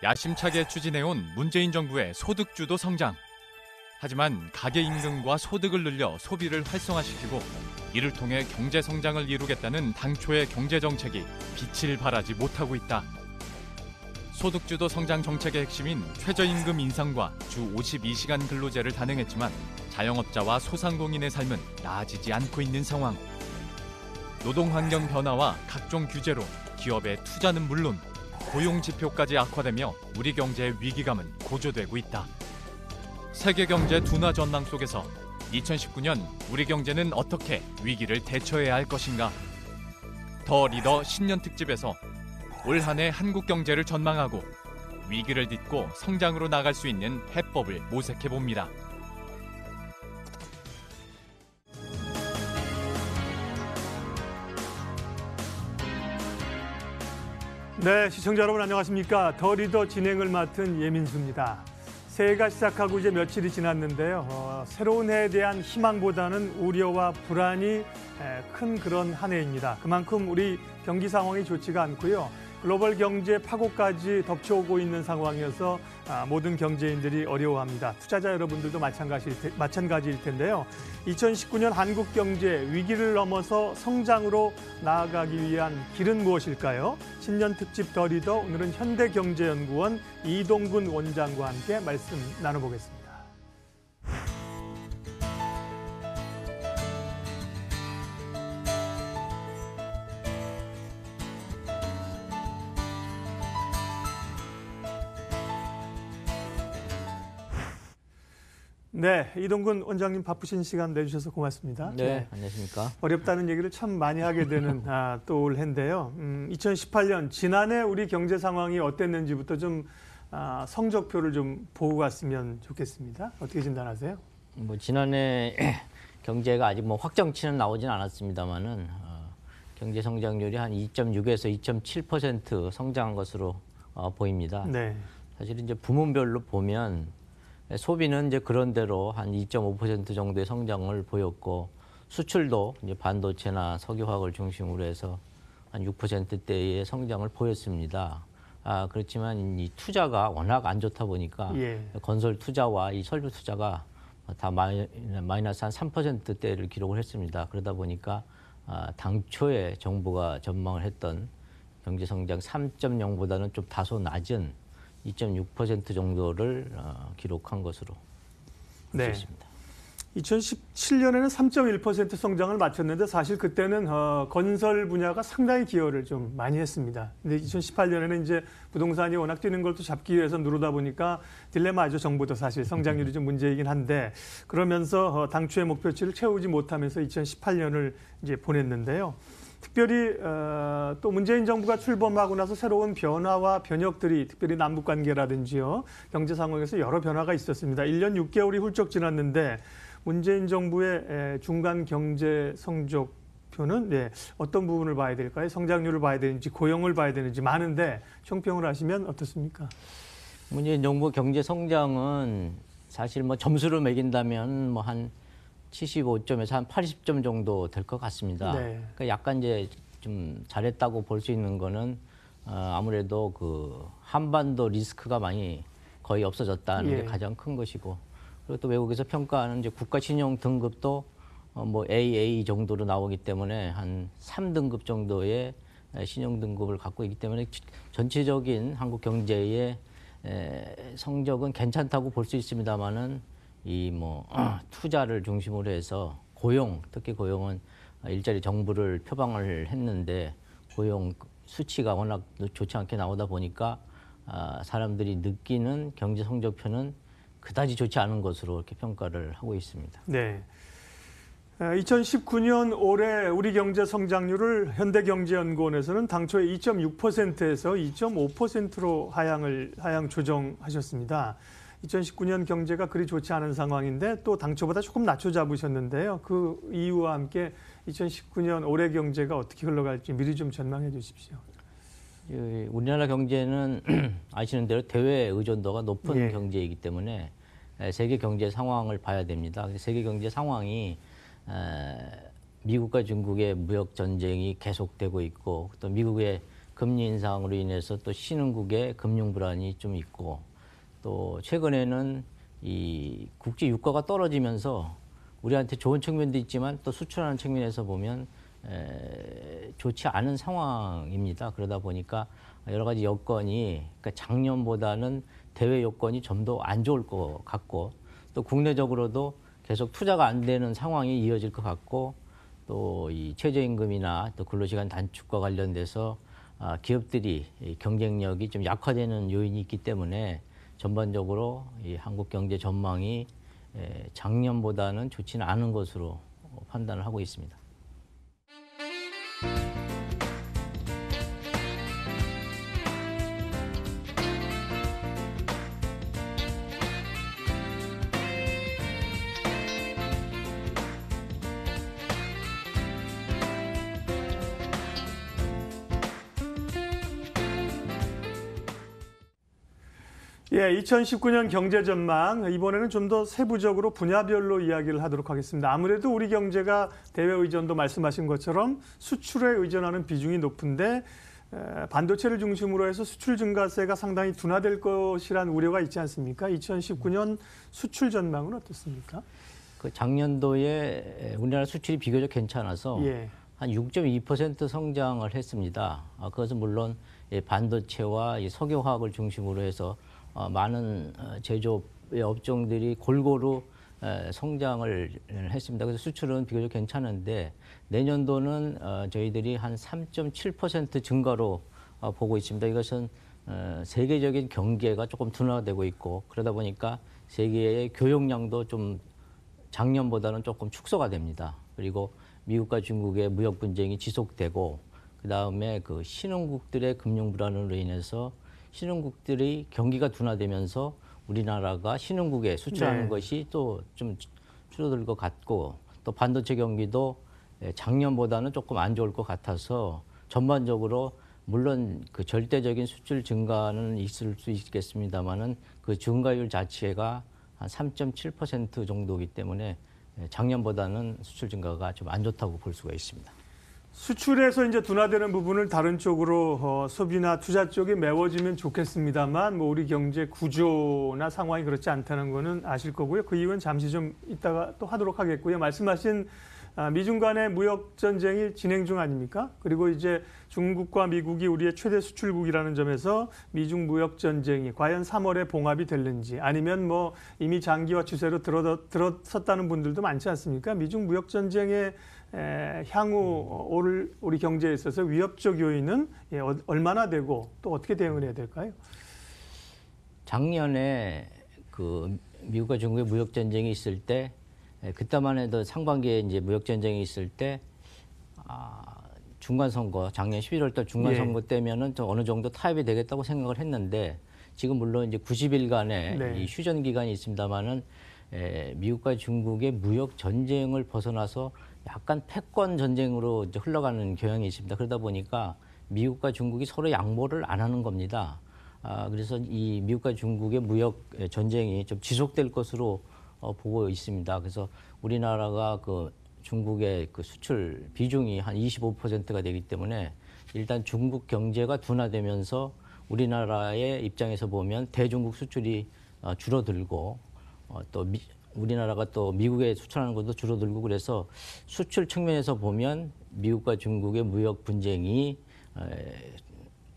야심차게 추진해온 문재인 정부의 소득주도 성장. 하지만 가계 임금과 소득을 늘려 소비를 활성화시키고 이를 통해 경제 성장을 이루겠다는 당초의 경제 정책이 빛을 발하지 못하고 있다. 소득주도 성장 정책의 핵심인 최저임금 인상과 주 52시간 근로제를 단행했지만 자영업자와 소상공인의 삶은 나아지지 않고 있는 상황. 노동환경 변화와 각종 규제로 기업의 투자는 물론 고용 지표까지 악화되며 우리 경제의 위기감은 고조되고 있다. 세계 경제 둔화 전망 속에서 2019년 우리 경제는 어떻게 위기를 대처해야 할 것인가? 더 리더 신년 특집에서 올 한 해 한국 경제를 전망하고 위기를 딛고 성장으로 나갈 수 있는 해법을 모색해 봅니다. 네, 시청자 여러분 안녕하십니까? 더 리더 진행을 맡은 예민수입니다. 새해가 시작하고 이제 며칠이 지났는데요. 새로운 해에 대한 희망보다는 우려와 불안이 큰 그런 한 해입니다. 그만큼 우리 경기 상황이 좋지가 않고요. 글로벌 경제 파고까지 덮쳐오고 있는 상황이어서 모든 경제인들이 어려워합니다. 투자자 여러분들도 마찬가지일 텐데요. 2019년 한국 경제 위기를 넘어서 성장으로 나아가기 위한 길은 무엇일까요? 신년 특집 더 리더, 오늘은 현대경제연구원 이동근 원장과 함께 말씀 나눠보겠습니다. 네, 이동근 원장님 바쁘신 시간 내주셔서 고맙습니다. 네, 안녕하십니까. 어렵다는 얘기를 참 많이 하게 되는 또 올해인데요. 2018년 지난해 우리 경제 상황이 어땠는지부터 좀 성적표를 좀 보고 갔으면 좋겠습니다. 어떻게 진단하세요? 지난해 경제가 아직 확정치는 나오진 않았습니다만은 경제 성장률이 한 2.6에서 2.7% 성장한 것으로 보입니다. 네. 사실 이제 부문별로 보면 소비는 이제 그런대로 한 2.5% 정도의 성장을 보였고 수출도 이제 반도체나 석유화학을 중심으로 해서 한 6%대의 성장을 보였습니다. 그렇지만 이 투자가 워낙 안 좋다 보니까 건설 투자와 이 설비 투자가 다 마이너스 한 3%대를 기록을 했습니다. 그러다 보니까 당초에 정부가 전망을 했던 경제 성장 3.0보다는 좀 다소 낮은 2.6% 정도를 기록한 것으로 볼 수 있습니다. 2017년에는 3.1% 성장을 마쳤는데 사실 그때는 건설 분야가 상당히 기여를 좀 많이 했습니다. 근데 2018년에는 이제 부동산이 워낙 뛰는 걸 또 잡기 위해서 누르다 보니까 딜레마죠. 정부도 사실 성장률이 좀 문제이긴 한데 그러면서 당초의 목표치를 채우지 못하면서 2018년을 이제 보냈는데요. 특별히 또 문재인 정부가 출범하고 나서 새로운 변화와 변혁들이 특별히 남북 관계라든지요. 경제 상황에서 여러 변화가 있었습니다. 1년 6개월이 훌쩍 지났는데 문재인 정부의 중간 경제 성적표는 어떤 부분을 봐야 될까요? 성장률을 봐야 되는지 고용을 봐야 되는지 많은데 총평을 하시면 어떻습니까? 문재인 정부 경제 성장은 사실 점수를 매긴다면 한 75점에서 한 80점 정도 될 것 같습니다. 네. 그러니까 약간 이제 좀 잘했다고 볼 수 있는 거는 아무래도 그 한반도 리스크가 많이 거의 없어졌다는 게 가장 큰 것이고, 그리고 또 외국에서 평가하는 이제 국가 신용 등급도 AA 정도로 나오기 때문에 한 3등급 정도의 신용 등급을 갖고 있기 때문에 전체적인 한국 경제의 성적은 괜찮다고 볼 수 있습니다만은 투자를 중심으로 해서 고용, 특히 고용은 일자리 정부를 표방을 했는데 고용 수치가 워낙 좋지 않게 나오다 보니까 사람들이 느끼는 경제 성적표는 그다지 좋지 않은 것으로 이렇게 평가를 하고 있습니다. 네. 2019년 올해 우리 경제 성장률을 현대경제연구원에서는 당초에 2.6%에서 2.5%로 하향 조정하셨습니다. 2019년 경제가 그리 좋지 않은 상황인데 또 당초보다 조금 낮춰 잡으셨는데요. 그 이유와 함께 2019년 올해 경제가 어떻게 흘러갈지 미리 좀 전망해 주십시오. 우리나라 경제는 아시는 대로 대외 의존도가 높은 경제이기 때문에 세계 경제 상황을 봐야 됩니다. 세계 경제 상황이 미국과 중국의 무역 전쟁이 계속되고 있고 또 미국의 금리 인상으로 인해서 또 신흥국의 금융 불안이 좀 있고 또 최근에는 이 국제 유가가 떨어지면서 우리한테 좋은 측면도 있지만 또 수출하는 측면에서 보면 좋지 않은 상황입니다. 그러다 보니까 여러 가지 여건이 그러니까 작년보다는 대외 여건이 좀 더 안 좋을 것 같고 또 국내적으로도 계속 투자가 안 되는 상황이 이어질 것 같고 또 이 최저임금이나 또 근로시간 단축과 관련돼서 기업들이 경쟁력이 좀 약화되는 요인이 있기 때문에 전반적으로 이 한국 경제 전망이 작년보다는 좋지는 않은 것으로 판단을 하고 있습니다. 예, 2019년 경제 전망 이번에는 좀 더 세부적으로 분야별로 이야기를 하도록 하겠습니다. 아무래도 우리 경제가 대외 의존도 말씀하신 것처럼 수출에 의존하는 비중이 높은데 반도체를 중심으로 해서 수출 증가세가 상당히 둔화될 것이란 우려가 있지 않습니까? 2019년 수출 전망은 어떻습니까? 그 작년도에 우리나라 수출이 비교적 괜찮아서 예. 한 6.2% 성장을 했습니다. 그것은 물론 반도체와 석유화학을 중심으로 해서 많은 제조업 업종들이 골고루 성장을 했습니다. 그래서 수출은 비교적 괜찮은데 내년도는 저희들이 한 3.7% 증가로 보고 있습니다. 이것은 세계적인 경계가 조금 둔화되고 있고 그러다 보니까 세계의 교역량도 좀 작년보다는 조금 축소가 됩니다. 그리고 미국과 중국의 무역 분쟁이 지속되고 그다음에 그 신흥국들의 금융 불안으로 인해서 신흥국들이 경기가 둔화되면서 우리나라가 신흥국에 수출하는 것이 또 좀 줄어들 것 같고 또 반도체 경기도 작년보다는 조금 안 좋을 것 같아서 전반적으로 물론 그 절대적인 수출 증가는 있을 수 있겠습니다만은 그 증가율 자체가 한 3.7% 정도이기 때문에 작년보다는 수출 증가가 좀 안 좋다고 볼 수가 있습니다. 수출에서 이제 둔화되는 부분을 다른 쪽으로 소비나 투자 쪽에 메워지면 좋겠습니다만 뭐 우리 경제 구조나 상황이 그렇지 않다는 거는 아실 거고요. 그 이유는 잠시 좀 이따가 또 하도록 하겠고요. 말씀하신 미중 간의 무역 전쟁이 진행 중 아닙니까? 그리고 이제 중국과 미국이 우리의 최대 수출국이라는 점에서 미중 무역 전쟁이 과연 3월에 봉합이 될는지 아니면 뭐 이미 장기화 추세로 들어섰다는 분들도 많지 않습니까? 미중 무역 전쟁의 향후 우리 경제에 있어서 위협적 요인은 얼마나 되고 또 어떻게 대응을 해야 될까요? 작년에 그 미국과 중국의 무역 전쟁이 있을 때 그때만 해도 상반기에 이제 무역 전쟁이 있을 때 중간 선거 작년 11월달 중간 선거 때면은 좀 어느 정도 타협이 되겠다고 생각을 했는데 지금 물론 이제 90일간의 이 휴전 기간이 있습니다만은 미국과 중국의 무역 전쟁을 벗어나서 약간 패권 전쟁으로 이제 흘러가는 경향이 있습니다. 그러다 보니까 미국과 중국이 서로 양보를 안 하는 겁니다. 그래서 이 미국과 중국의 무역 전쟁이 좀 지속될 것으로 보고 있습니다. 그래서 우리나라가 그 중국의 그 수출 비중이 한 25%가 되기 때문에 일단 중국 경제가 둔화되면서 우리나라의 입장에서 보면 대중국 수출이 줄어들고 또 우리나라가 또 미국에 수출하는 것도 줄어들고 그래서 수출 측면에서 보면 미국과 중국의 무역 분쟁이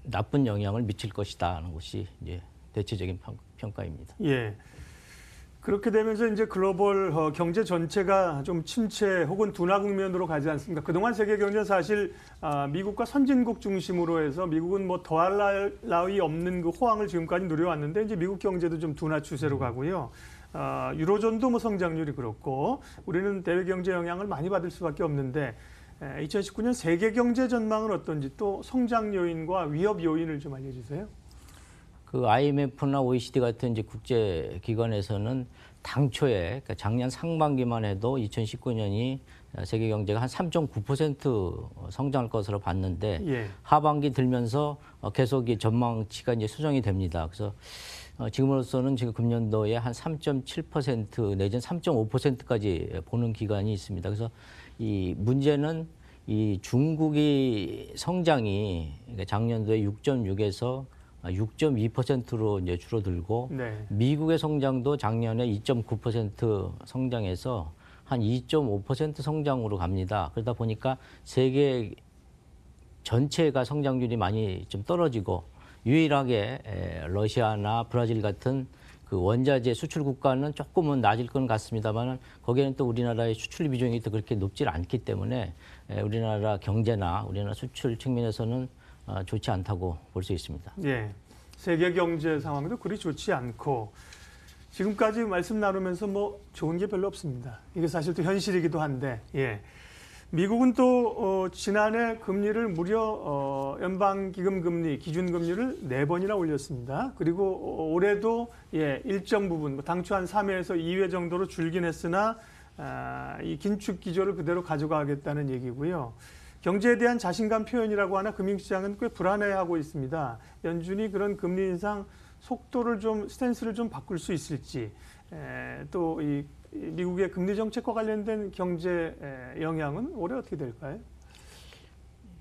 나쁜 영향을 미칠 것이다 하는 것이 이제 대체적인 평가입니다. 예. 그렇게 되면서 이제 글로벌 경제 전체가 좀 침체 혹은 둔화 국면으로 가지 않습니까? 그동안 세계 경제는 사실 미국과 선진국 중심으로 해서 미국은 뭐 더할 나위 없는 그 호황을 지금까지 누려왔는데 이제 미국 경제도 좀 둔화 추세로 가고요. 유로존도 뭐 성장률이 그렇고 우리는 대외 경제 영향을 많이 받을 수밖에 없는데 2019년 세계 경제 전망은 어떤지 또 성장 요인과 위협 요인을 좀 알려주세요. 그 IMF나 OECD 같은 이제 국제 기관에서는 당초에 그러니까 작년 상반기만 해도 2019년이 세계 경제가 한 3.9% 성장할 것으로 봤는데 하반기 들면서 계속 이 전망치가 이제 수정이 됩니다. 그래서 지금으로서는 지금 금년도에 한 3.7% 내지는 3.5%까지 보는 기간이 있습니다. 그래서 이 문제는 이 중국이 성장이 그러니까 작년도에 6.6에서 6.2%로 이제 줄어들고 네. 미국의 성장도 작년에 2.9% 성장해서 한 2.5% 성장으로 갑니다. 그러다 보니까 세계 전체가 성장률이 많이 좀 떨어지고 유일하게 러시아나 브라질 같은 그 원자재 수출 국가는 조금은 낮을 건 같습니다만 거기에는 또 우리나라의 수출 비중이 또 그렇게 높지 않기 때문에 우리나라 경제나 우리나라 수출 측면에서는 좋지 않다고 볼 수 있습니다. 예. 세계 경제 상황도 그리 좋지 않고 지금까지 말씀 나누면서 뭐 좋은 게 별로 없습니다. 이게 사실 또 현실이기도 한데, 예. 미국은 또 지난해 금리를 무려 연방기금 금리, 기준금리를 4번이나 올렸습니다. 그리고 올해도 일정 부분, 당초 한 3회에서 2회 정도로 줄긴 했으나 이 긴축 기조를 그대로 가져가겠다는 얘기고요. 경제에 대한 자신감 표현이라고 하나 금융시장은 꽤 불안해하고 있습니다. 연준이 그런 금리 인상 속도를 좀 스탠스를 좀 바꿀 수 있을지, 또 이 미국의 금리 정책과 관련된 경제 영향은 올해 어떻게 될까요?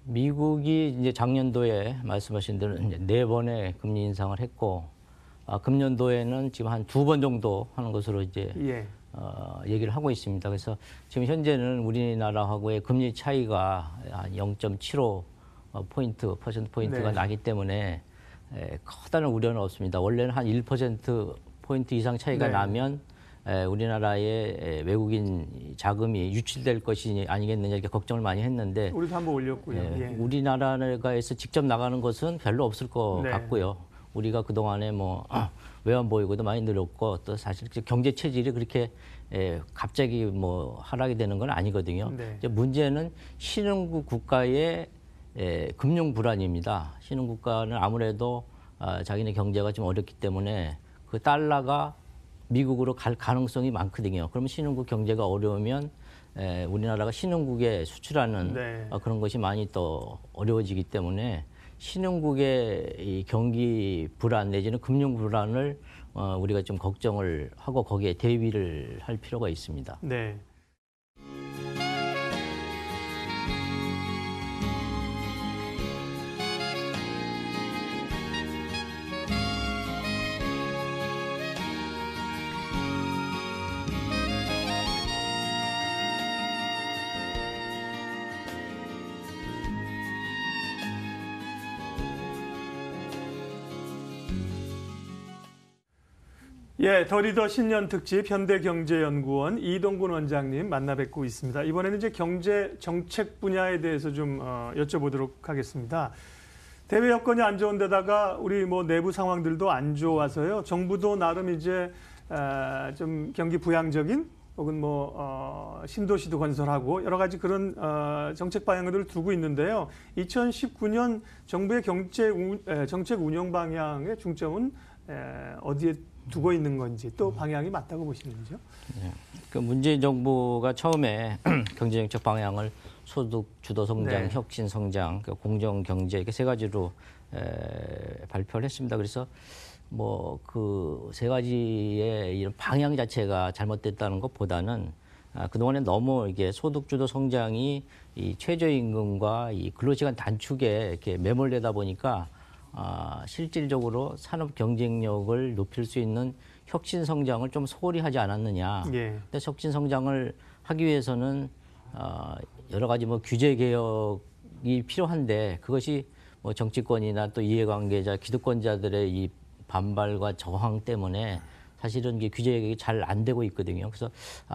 미국이 이제 작년도에 말씀하신 대로 이제 4번의 금리 인상을 했고, 금년도에는 지금 한 2번 정도 하는 것으로 이제 얘기를 하고 있습니다. 그래서 지금 현재는 우리나라하고의 금리 차이가 한 0.75 퍼센트 포인트가 나기 때문에 커다란 우려는 없습니다. 원래는 한 1% 포인트 이상 차이가 나면 우리나라의 외국인 자금이 유출될 것이 아니겠느냐 이렇게 걱정을 많이 했는데 우리도 한번 올렸고요. 우리나라에서 직접 나가는 것은 별로 없을 것 같고요. 우리가 그동안에 뭐 외환 보유고도 많이 늘었고 또 사실 경제 체질이 그렇게 갑자기 뭐 하락이 되는 건 아니거든요. 이제 문제는 신흥국 국가의 금융 불안입니다. 신흥 국가는 아무래도 자기네 경제가 좀 어렵기 때문에 그 달러가 미국으로 갈 가능성이 많거든요. 그러면 신흥국 경제가 어려우면 우리나라가 신흥국에 수출하는 그런 것이 많이 또 어려워지기 때문에 신흥국의 이 경기 불안 내지는 금융 불안을 우리가 좀 걱정을 하고 거기에 대비를 할 필요가 있습니다. 네. 더 리더 신년 특집 현대경제연구원 이동근 원장님 만나 뵙고 있습니다. 이번에는 이제 경제 정책 분야에 대해서 좀 여쭤보도록 하겠습니다. 대외 여건이 안 좋은 데다가 우리 뭐 내부 상황들도 안 좋아서요. 정부도 나름 이제 좀 경기 부양적인 혹은 뭐 신도시도 건설하고 여러 가지 그런 정책 방향들을 두고 있는데요. 2019년 정부의 정책 운영 방향의 중점은 어디에 두고 있는 건지 또 방향이 맞다고 보시는지요? 그 문재인 정부가 처음에 경제정책 방향을 소득 주도 성장, 혁신 성장, 공정 경제 이렇게 세 가지로 발표를 했습니다. 그래서 뭐 그 세 가지의 이런 방향 자체가 잘못됐다는 것보다는 그동안에 너무 이게 소득 주도 성장이 이 최저임금과 이 근로시간 단축에 이렇게 매몰되다 보니까 실질적으로 산업 경쟁력을 높일 수 있는 혁신 성장을 좀 소홀히 하지 않았느냐. 근데 혁신 성장을 하기 위해서는 여러 가지 뭐 규제 개혁이 필요한데 그것이 뭐 정치권이나 또 이해관계자, 기득권자들의 이 반발과 저항 때문에 사실은 이게 규제 개혁이 잘 안 되고 있거든요. 그래서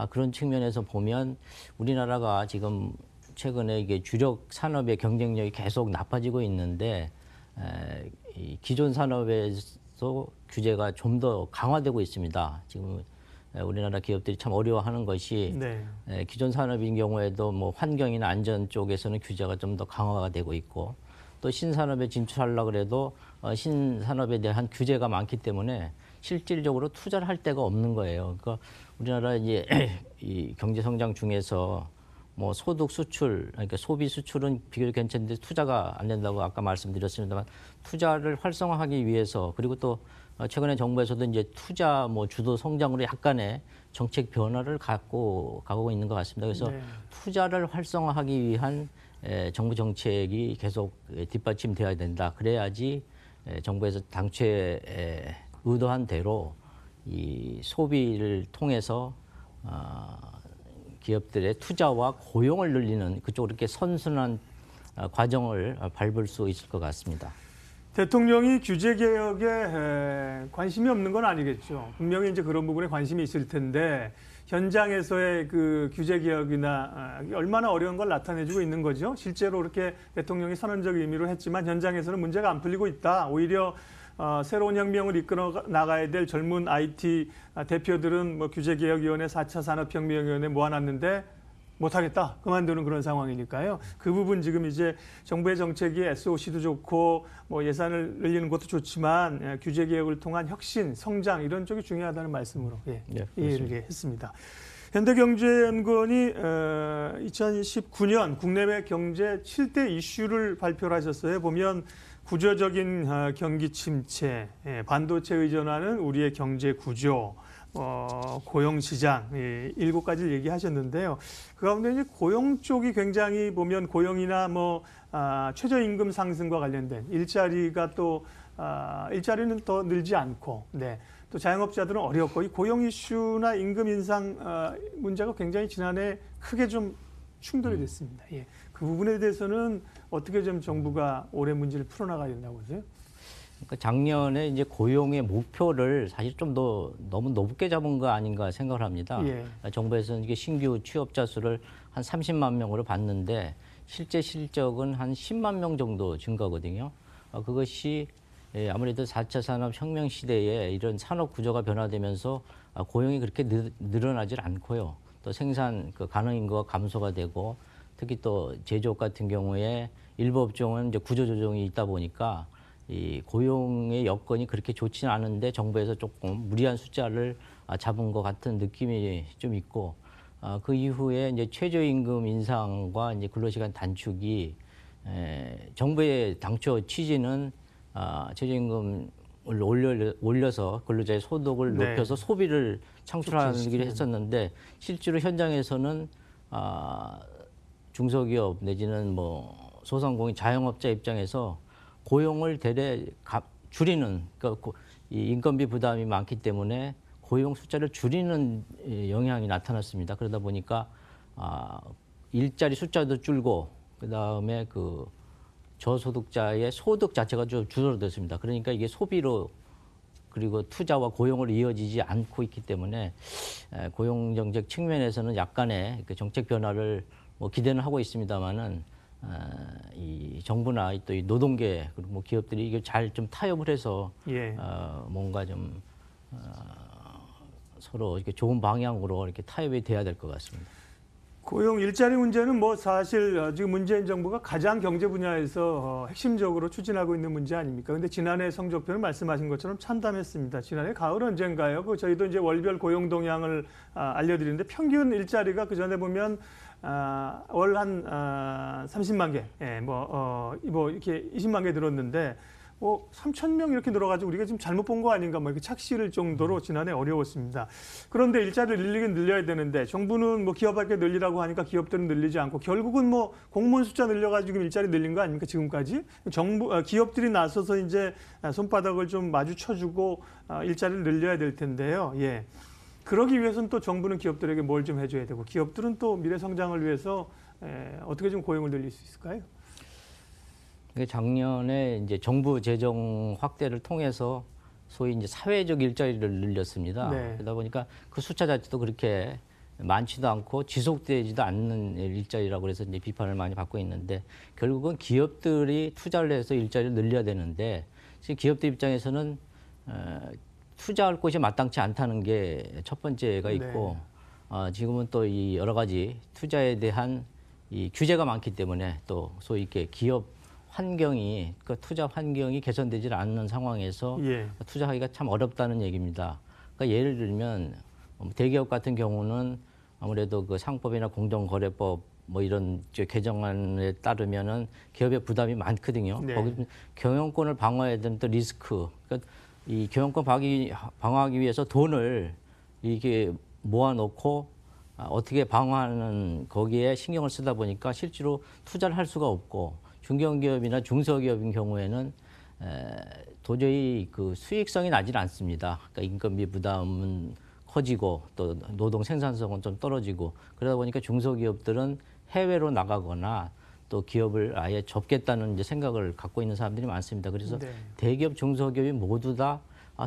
그런 측면에서 보면 우리나라가 지금 최근에 이게 주력 산업의 경쟁력이 계속 나빠지고 있는데 이 기존 산업에서 규제가 좀 더 강화되고 있습니다. 지금 우리나라 기업들이 참 어려워하는 것이 기존 산업인 경우에도 뭐 환경이나 안전 쪽에서는 규제가 좀 더 강화가 되고 있고 또 신산업에 진출하려고 해도 신산업에 대한 규제가 많기 때문에 실질적으로 투자를 할 데가 없는 거예요. 그러니까 우리나라 이제 이 경제 성장 중에서 뭐 소득 수출, 그러니까 소비 수출은 비교적 괜찮은데 투자가 안 된다고 아까 말씀드렸습니다만 투자를 활성화하기 위해서 그리고 또 최근에 정부에서도 이제 투자 뭐 주도 성장으로 약간의 정책 변화를 갖고 가고 있는 것 같습니다. 그래서 투자를 활성화하기 위한 정부 정책이 계속 뒷받침되어야 된다. 그래야지 정부에서 당초에 의도한 대로 이 소비를 통해서 기업들의 투자와 고용을 늘리는 그쪽으로 이렇게 선순환 과정을 밟을 수 있을 것 같습니다. 대통령이 규제 개혁에 관심이 없는 건 아니겠죠. 분명히 이제 그런 부분에 관심이 있을 텐데 현장에서의 그 규제 개혁이나 얼마나 어려운 걸 나타내주고 있는 거죠. 실제로 그렇게 대통령이 선언적 의미로 했지만 현장에서는 문제가 안 풀리고 있다. 오히려 새로운 혁명을 이끌어 나가야 될 젊은 IT 대표들은 뭐 규제개혁위원회 4차 산업혁명위원회 모아놨는데 못하겠다. 그만두는 그런 상황이니까요. 그 부분 지금 이제 정부의 정책이 SOC도 좋고 뭐 예산을 늘리는 것도 좋지만 규제개혁을 통한 혁신, 성장 이런 쪽이 중요하다는 말씀으로 이해를 했습니다. 현대경제연구원이 2019년 국내외 경제 7대 이슈를 발표를 하셨어요. 보면 구조적인 경기 침체, 반도체 의존하는 우리의 경제 구조, 고용시장, 7가지를 얘기하셨는데요. 그 가운데 이제 고용 쪽이 굉장히 보면 고용이나 최저임금 상승과 관련된 일자리가 또, 일자리는 더 늘지 않고, 네. 또 자영업자들은 어렵고, 이 고용 이슈나 임금 인상 문제가 굉장히 지난해 크게 좀 충돌이 됐습니다. 예. 그 부분에 대해서는 어떻게 좀 정부가 올해 문제를 풀어나가야 된다고 보세요? 그러니까 작년에 이제 고용의 목표를 사실 좀 더 너무 높게 잡은 거 아닌가 생각을 합니다. 예. 정부에서는 이게 신규 취업자 수를 한 30만 명으로 봤는데 실제 실적은 한 10만 명 정도 증가거든요. 그것이 아무래도 4차 산업혁명 시대에 이런 산업 구조가 변화되면서 고용이 그렇게 늘어나질 않고요. 또 생산 가능 인구가 감소가 되고 특히 또 제조업 같은 경우에 일부 업종은 이제 구조조정이 있다 보니까 이 고용의 여건이 그렇게 좋지는 않은데 정부에서 조금 무리한 숫자를 잡은 것 같은 느낌이 좀 있고 그 이후에 이제 최저임금 인상과 이제 근로시간 단축이 정부의 당초 취지는 최저임금을 올려서 근로자의 소득을 높여서 소비를 창출하기로 했었는데 실제로 현장에서는 중소기업 내지는 소상공인 자영업자 입장에서 고용을 대대 줄이는 그러니까 이 인건비 부담이 많기 때문에 고용 숫자를 줄이는 영향이 나타났습니다. 그러다 보니까 일자리 숫자도 줄고 그다음에 그 저소득자의 소득 자체가 좀 줄어들었습니다. 그러니까 이게 소비로 그리고 투자와 고용으로 이어지지 않고 있기 때문에 고용 정책 측면에서는 약간의 그 정책 변화를 기대는 하고 있습니다만은 이 정부나 또 이 노동계 그리고 기업들이 이걸 잘 좀 타협을 해서 뭔가 좀 서로 이렇게 좋은 방향으로 이렇게 타협이 돼야 될 것 같습니다. 고용 일자리 문제는 사실 지금 문재인 정부가 가장 경제 분야에서 핵심적으로 추진하고 있는 문제 아닙니까? 그런데 지난해 성적표는 말씀하신 것처럼 참담했습니다. 지난해 가을 언젠가요? 저희도 이제 월별 고용 동향을 알려드리는데 평균 일자리가 그 전에 보면 월 한 30만 개, 이렇게 20만 개 늘었는데 3,000명 이렇게 늘어가지고 우리가 지금 잘못 본 거 아닌가 이렇게 착시일 정도로 지난해 어려웠습니다. 그런데 일자리를 늘리긴 늘려야 되는데 정부는 기업밖에 늘리라고 하니까 기업들은 늘리지 않고 결국은 공무원 숫자 늘려가지고 일자리 늘린 거 아닙니까 지금까지? 기업들이 나서서 이제 손바닥을 좀 마주쳐주고 일자리를 늘려야 될 텐데요. 예. 그러기 위해서는 또 정부는 기업들에게 뭘 좀 해줘야 되고 기업들은 또 미래 성장을 위해서 어떻게 좀 고용을 늘릴 수 있을까요? 작년에 이제 정부 재정 확대를 통해서 소위 이제 사회적 일자리를 늘렸습니다. 그러다 보니까 그 숫자 자체도 그렇게 많지도 않고 지속되지도 않는 일자리라고 해서 이제 비판을 많이 받고 있는데 결국은 기업들이 투자를 해서 일자리를 늘려야 되는데 지금 기업들 입장에서는 투자할 곳이 마땅치 않다는 게 첫 번째가 있고 지금은 또 이 여러 가지 투자에 대한 이 규제가 많기 때문에 또 소위 이렇게 기업 환경이 투자 환경이 개선되지 않는 상황에서 투자하기가 참 어렵다는 얘기입니다. 그러니까 예를 들면 대기업 같은 경우는 아무래도 그 상법이나 공정거래법 이런 개정안에 따르면은 기업의 부담이 많거든요. 거기 경영권을 방어해야 되는 또 리스크. 그러니까 이 경영권 방어하기 위해서 돈을 이게 모아놓고 어떻게 방어하는 거기에 신경을 쓰다 보니까 실제로 투자를 할 수가 없고 중견기업이나 중소기업인 경우에는 도저히 그 수익성이 나질 않습니다. 그러니까 인건비 부담은 커지고 또 노동 생산성은 좀 떨어지고 그러다 보니까 중소기업들은 해외로 나가거나 또 기업을 아예 접겠다는 이제 생각을 갖고 있는 사람들이 많습니다. 그래서 네. 대기업, 중소기업이 모두 다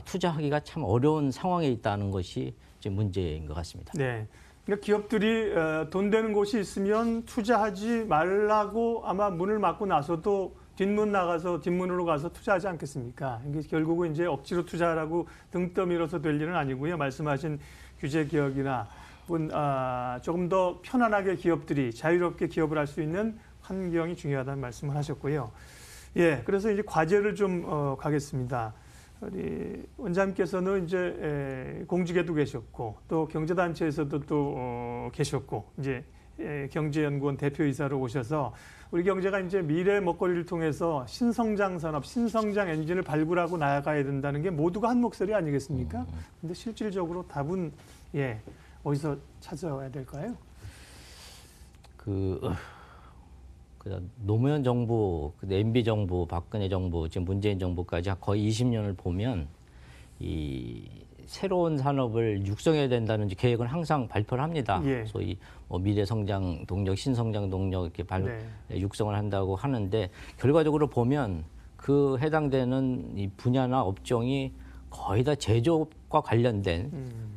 투자하기가 참 어려운 상황에 있다는 것이 이제 문제인 것 같습니다. 네. 그러니까 기업들이 돈 되는 곳이 있으면 투자하지 말라고 아마 문을 막고 나서도 뒷문으로 가서 투자하지 않겠습니까? 이게 결국은 이제 억지로 투자하라고 등 떠밀어서 될 일은 아니고요. 말씀하신 규제 개혁이나 조금 더 편안하게 기업들이 자유롭게 기업을 할 수 있는 환경이 중요하다는 말씀을 하셨고요. 예, 그래서 이제 과제를 좀 가겠습니다. 우리 원장님께서는 이제 공직에도 계셨고 또 경제단체에서도 또 계셨고 이제 경제연구원 대표이사로 오셔서 우리 경제가 이제 미래 먹거리를 통해서 신성장 산업, 신성장 엔진을 발굴하고 나아가야 된다는 게 모두가 한 목소리 아니겠습니까? 근데 실질적으로 답은 어디서 찾아와야 될까요? 노무현 정부, MB 정부, 박근혜 정부, 지금 문재인 정부까지 거의 20년을 보면 이 새로운 산업을 육성해야 된다는 계획은 항상 발표를 합니다. 예. 소위 미래 성장 동력, 신성장 동력 이렇게 육성을 한다고 하는데 결과적으로 보면 그 해당되는 이 분야나 업종이 거의 다 제조업과 관련된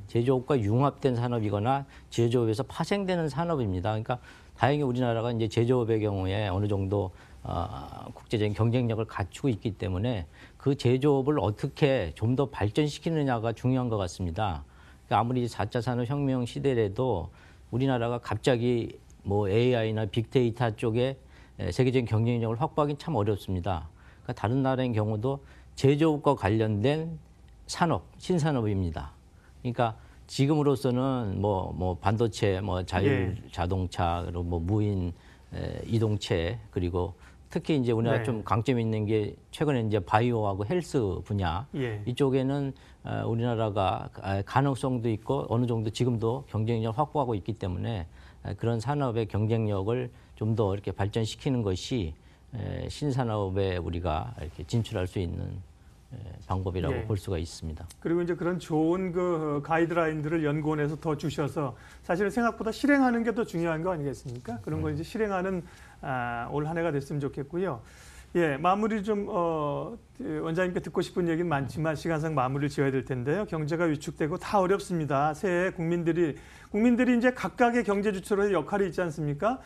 제조업과 융합된 산업이거나 제조업에서 파생되는 산업입니다. 그러니까 다행히 우리나라가 이제 제조업의 경우에 어느 정도 국제적인 경쟁력을 갖추고 있기 때문에 그 제조업을 어떻게 좀 더 발전시키느냐가 중요한 것 같습니다. 그러니까 아무리 4차 산업혁명 시대라도 우리나라가 갑자기 AI나 빅데이터 쪽에 세계적인 경쟁력을 확보하기는 참 어렵습니다. 그러니까 다른 나라의 경우도 제조업과 관련된 산업, 신산업입니다. 그러니까 지금으로서는 반도체, 자율 자동차, 그리고 무인 이동체, 그리고 특히 이제 우리나라 좀 강점이 있는 게 최근에 이제 바이오하고 헬스 분야 이쪽에는 우리나라가 가능성도 있고 어느 정도 지금도 경쟁력을 확보하고 있기 때문에 그런 산업의 경쟁력을 좀 더 이렇게 발전시키는 것이 신산업에 우리가 이렇게 진출할 수 있는 방법이라고 볼 수가 있습니다. 그리고 이제 그런 좋은 그 가이드라인들을 연구원에서 더 주셔서 사실은 생각보다 실행하는 게 더 중요한 거 아니겠습니까? 그런 거 이제 실행하는 올 한 해가 됐으면 좋겠고요. 예, 마무리 좀 원장님께 듣고 싶은 얘기는 많지만 시간상 마무리를 지어야 될 텐데요. 경제가 위축되고 다 어렵습니다. 새해 국민들이 이제 각각의 경제 주체로의 역할이 있지 않습니까?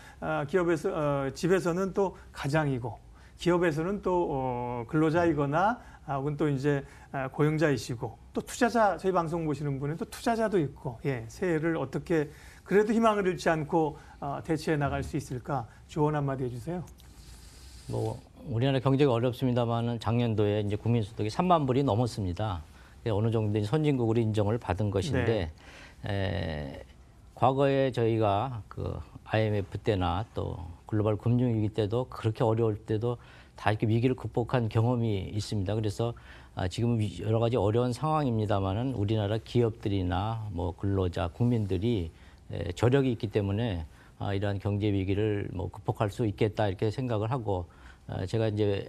집에서는 또 가장이고 기업에서는 또 근로자이거나 혹은 또 이제 고용자이시고 또 투자자, 저희 방송 보시는 분은 또 투자자도 있고, 새해를 어떻게 그래도 희망을 잃지 않고 대처해 나갈 수 있을까? 조언 한마디 해주세요. 우리나라 경제가 어렵습니다만은 작년도에 이제 국민소득이 3만 불이 넘었습니다. 어느 정도 선진국으로 인정을 받은 것인데, 과거에 저희가 IMF 때나 또 글로벌 금융위기 때도 그렇게 어려울 때도 다 이렇게 위기를 극복한 경험이 있습니다. 그래서 지금 여러 가지 어려운 상황입니다만은 우리나라 기업들이나 근로자, 국민들이 저력이 있기 때문에 이러한 경제 위기를 극복할 수 있겠다 이렇게 생각을 하고 제가 이제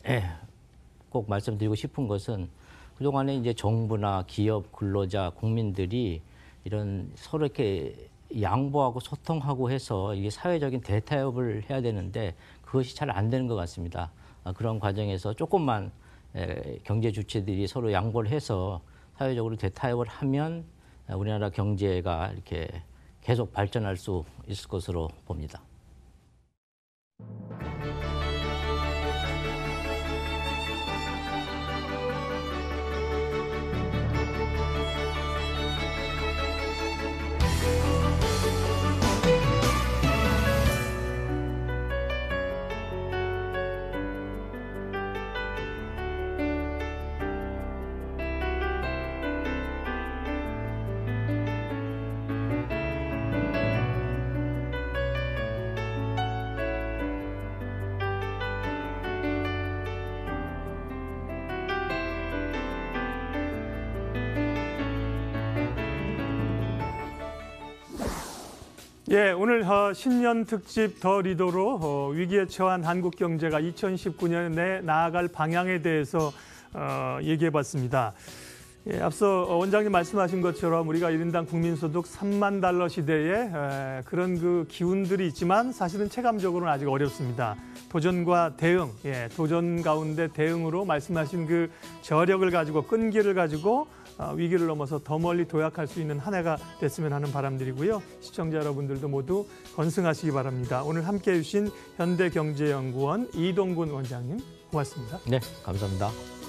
꼭 말씀드리고 싶은 것은 그동안에 이제 정부나 기업, 근로자, 국민들이 이런 서로 이렇게 양보하고 소통하고 해서 이게 사회적인 대타협을 해야 되는데 그것이 잘 안 되는 것 같습니다. 그런 과정에서 조금만 경제 주체들이 서로 양보를 해서 사회적으로 대타협을 하면 우리나라 경제가 이렇게 계속 발전할 수 있을 것으로 봅니다. 예, 오늘 신년 특집 더 리더로 위기에 처한 한국 경제가 2019년에 나아갈 방향에 대해서 얘기해봤습니다. 예, 앞서 원장님 말씀하신 것처럼 우리가 1인당 국민소득 3만 달러 시대에 그런 그 기운들이 있지만 사실은 체감적으로는 아직 어렵습니다. 도전과 대응, 도전 가운데 대응으로 말씀하신 그 저력을 가지고 끈기를 가지고 위기를 넘어서 더 멀리 도약할 수 있는 한 해가 됐으면 하는 바람들이고요. 시청자 여러분들도 모두 건승하시기 바랍니다. 오늘 함께해 주신 현대경제연구원 이동군 원장님 고맙습니다. 네, 감사합니다.